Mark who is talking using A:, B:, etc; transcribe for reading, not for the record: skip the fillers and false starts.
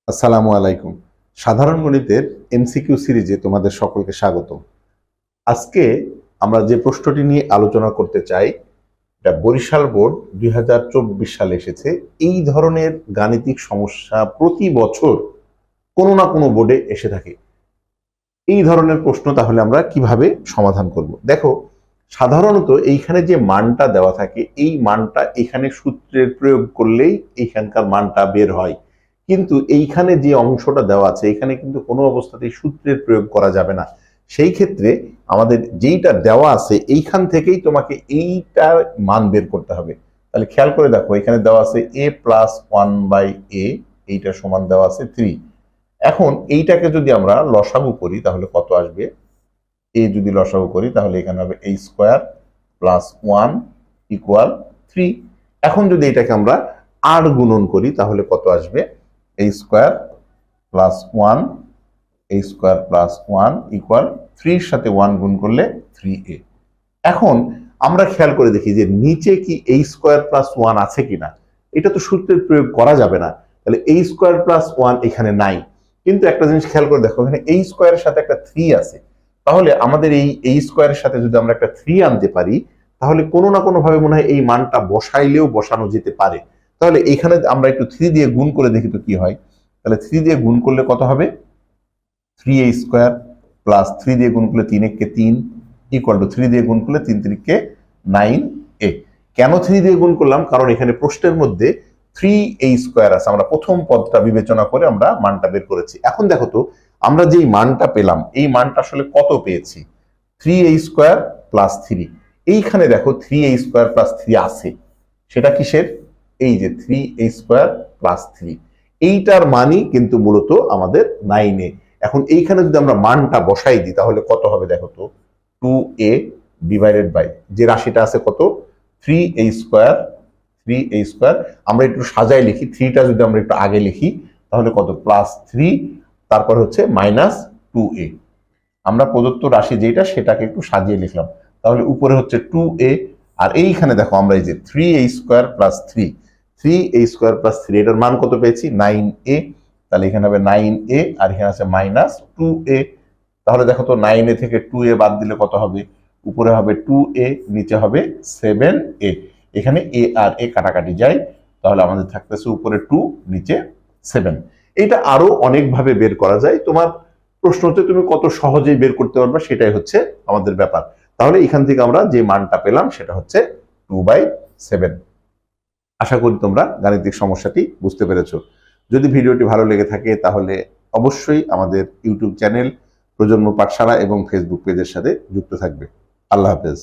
A: আসসালামু আলাইকুম। সাধারণ গণিতের এমসিকিউ সিরিজে তোমাদের সকলকে স্বাগত। আজকে আমরা যে প্রশ্নটি নিয়ে আলোচনা করতে চাই, এটা বরিশাল বোর্ড 2024 সালে এসেছে। এই ধরনের গাণিতিক সমস্যা প্রতি বছর কোনো না কোনো বোর্ডে এসে থাকে। এই ধরনের প্রশ্ন তাহলে আমরা কিভাবে সমাধান করব? দেখো, সাধারণত এইখানে যে মানটা দেওয়া থাকে, এই মানটা এখানে সূত্রের প্রয়োগ করলেই এইখানকার মানটা বের হয়। কিন্তু এইখানে যে অংশটা দেওয়া আছে, এখানে কিন্তু কোনো অবস্থাতেই সূত্রের প্রয়োগ করা যাবে না। সেই ক্ষেত্রে আমাদের যেইটা দেওয়া আছে এইখান থেকেই তোমাকে এইটার মান বের করতে হবে। তাহলে খেয়াল করে দেখো, এখানে দেওয়া আছে a+1/a, এইটা সমান দেওয়া আছে 3। এখন এইটাকে যদি আমরা লসাগু করি তাহলে কত আসবে? এ যদি লসাগু করি তাহলে এখানে হবে a² + 1 = 3। এখন যদি এটাকে আমরা আর গুণন করি তাহলে কত আসবে? a² + 1 = 3 এর সাথে 1 গুণ করলে 3a। এখন আমরা খেয়াল করে দেখি যে নিচে কি a² + 1 আছে কিনা। এটা তো সূত্রের প্রয়োগ করা যাবে না, তাহলে a² + 1 এখানে নাই। কিন্তু একটা জিনিস খেয়াল করে দেখো, এখানে a² এর সাথে একটা 3 আছে। তাহলে আমাদের এই a² এর সাথে যদি আমরা একটা 3 আনতে পারি, তাহলে কোনো না কোনো ভাবে মনে হয় এই মানটা বসাইলেও বসানো যেতে পারে। তাহলে এখানে আমরা একটু 3 দিয়ে গুণ করে দেখি তো কি হয়। তাহলে 3 দিয়ে গুণ করলে কত হবে? 3a² + 3 দিয়ে গুণ করলে 3 × 3 = 3 দিয়ে গুণ করলে 3 × 3 = 9a। কেন 3 দিয়ে গুণ করলাম? কারণ এখানে প্রশ্নের মধ্যে 3a² আছে। আমরা প্রথম পদটা বিবেচনা করে আমরা মানটা বের করেছি। এখন দেখো তো, আমরা যেই মানটা পেলাম, এই মানটা আসলে কত পেয়েছি? 3a² + 3। এইখানে দেখো 3a² + 3 আছে। সেটা কিসের? এই যে 3a² + 3, এইটার মানই কিন্তু মূলত আমাদের 9a। এখন এইখানে যদি আমরা মানটা বসাই দিই তাহলে কত হবে দেখো তো? 2a / যে রাশিটা আছে কত? 3a²। আমরা একটু সাজাই লিখি, 3টা যদি আমরা একটু আগে লিখি তাহলে কত? +3, তারপর হচ্ছে -2a। আমরা প্রদত্ত রাশি যেটা সেটাকে একটু সাজিয়ে লিখলাম। তাহলে উপরে হচ্ছে 2a, আর এইখানে দেখো আমরা এই যে 3a² + 3, 3a² + 3, এটার মান কত পেয়েছি? 9a। তাহলে এখানে হবে 9a, আর এখানে আছে -2a। তাহলে দেখো তো, 9a থেকে 2a বাদ দিলে কত হবে? উপরে হবে 2a, নিচে হবে 7a। এখানে a আর a কাটাকাটি যায়, তাহলে আমাদের থাকতেছে উপরে 2, নিচে 7। এটা আরো অনেকভাবে বের করা যায়। তোমার প্রশ্ন হচ্ছে তুমি কত সহজেই বের করতে পারবে, সেটাই হচ্ছে আমাদের ব্যাপার। তাহলে এখান থেকে আমরা যে মানটা পেলাম সেটা হচ্ছে 2/7। আশা করি তোমরা গাণিতিক সমস্যাটি বুঝতে পেরেছো। যদি ভিডিওটি ভালো লেগে থাকে তাহলে অবশ্যই আমাদের ইউটিউব চ্যানেল প্রজন্ম পাঠশালা এবং ফেসবুক পেজের সাথে যুক্ত থাকবে। আল্লাহ হাফেজ।